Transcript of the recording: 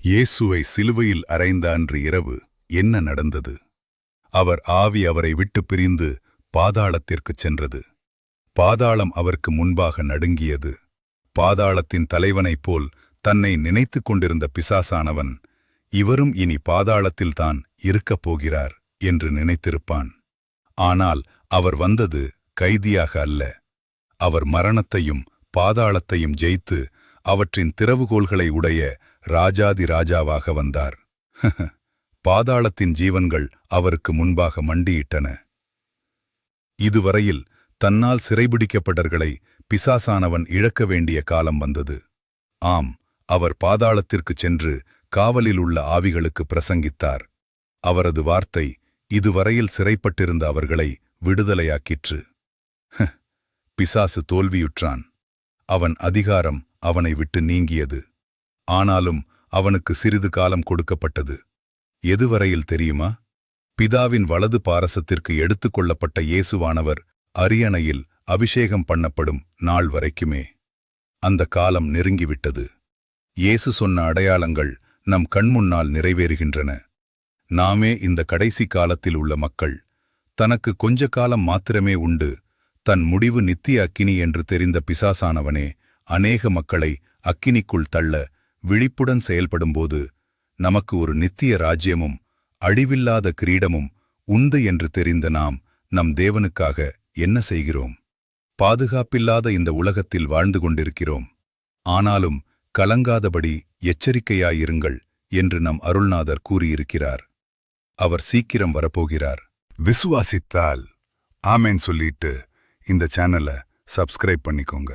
இயேசுவை சிலுவையில் அறைந்த அன்று இரவு என்ன நடந்தது? அவர் ஆவி அவரை விட்டு பிரிந்து பாதாளத்திற்குச் சென்றது. பாதாளம் அவருக்கு முன்பாக நடுங்கியது. பாதாளத்தின் தலைவனைப் போல் தன்னை நினைத்துக் கொண்டிருந்த பிசாசானவன், இவரும் இனி பாதாளத்தில்தான் இருக்கப் போகிறார் என்று நினைத்திருப்பான். ஆனால் அவர் வந்தது கைதியாக அல்ல. அவர் மரணத்தையும் பாதாளத்தையும் ஜெயித்து அவற்றின் திறவுகோல்களை உடைய ராஜாதி ராஜாவாக வந்தார். பாதாளத்தின் ஜீவன்கள் அவருக்கு முன்பாக மண்டியிட்டன. இதுவரையில் தன்னால் சிறைபிடிக்கப்பட்டவர்களை பிசாசானவன் இழக்க வேண்டிய காலம் வந்தது. ஆம், அவர் பாதாளத்திற்குச் சென்று காவலில் உள்ள ஆவிகளுக்கு பிரசங்கித்தார். அவரது வார்த்தை இதுவரையில் சிறைப்பட்டிருந்த அவர்களை விடுதலையாக்கிற்று. பிசாசு தோல்வியுற்றான். அவன் அதிகாரம் அவனை விட்டு நீங்கியது. ஆனாலும் அவனுக்கு சிறிது காலம் கொடுக்கப்பட்டது. எதுவரையில் தெரியுமா? பிதாவின் வலது பாரசத்திற்கு எடுத்துக்கொள்ளப்பட்ட இயேசுவானவர் அரியணையில் அபிஷேகம் பண்ணப்படும் நாள் வரைக்குமே. அந்த காலம் நெருங்கிவிட்டது. இயேசு சொன்ன அடையாளங்கள் நம் கண்முன்னால் நிறைவேறுகின்றன. நாமே இந்த கடைசி காலத்தில் உள்ள மக்கள். தனக்கு கொஞ்ச காலம் மாத்திரமே உண்டு, தன் முடிவு நித்திய அக்கினி என்று தெரிந்த பிசாசானவனே அநேக மக்களை அக்கினிக்குள் தள்ள விழிப்புடன் செயல்படும்போது நமக்கு ஒரு நித்திய ராஜ்யமும் அழிவில்லாத கிரீடமும் உண்டு என்று தெரிந்த நாம் நம் தேவனுக்காக என்ன செய்கிறோம்? பாதுகாப்பில்லாத இந்த உலகத்தில் வாழ்ந்து கொண்டிருக்கிறோம். ஆனாலும் கலங்காதபடி எச்சரிக்கையாயிருங்கள் என்று நம் அருள்நாதர் கூறியிருக்கிறார். அவர் சீக்கிரம் வரப்போகிறார். விசுவாசித்தால் ஆமேன் சொல்லிட்டு இந்த சேனலை சப்ஸ்கிரைப் பண்ணிக்கோங்க.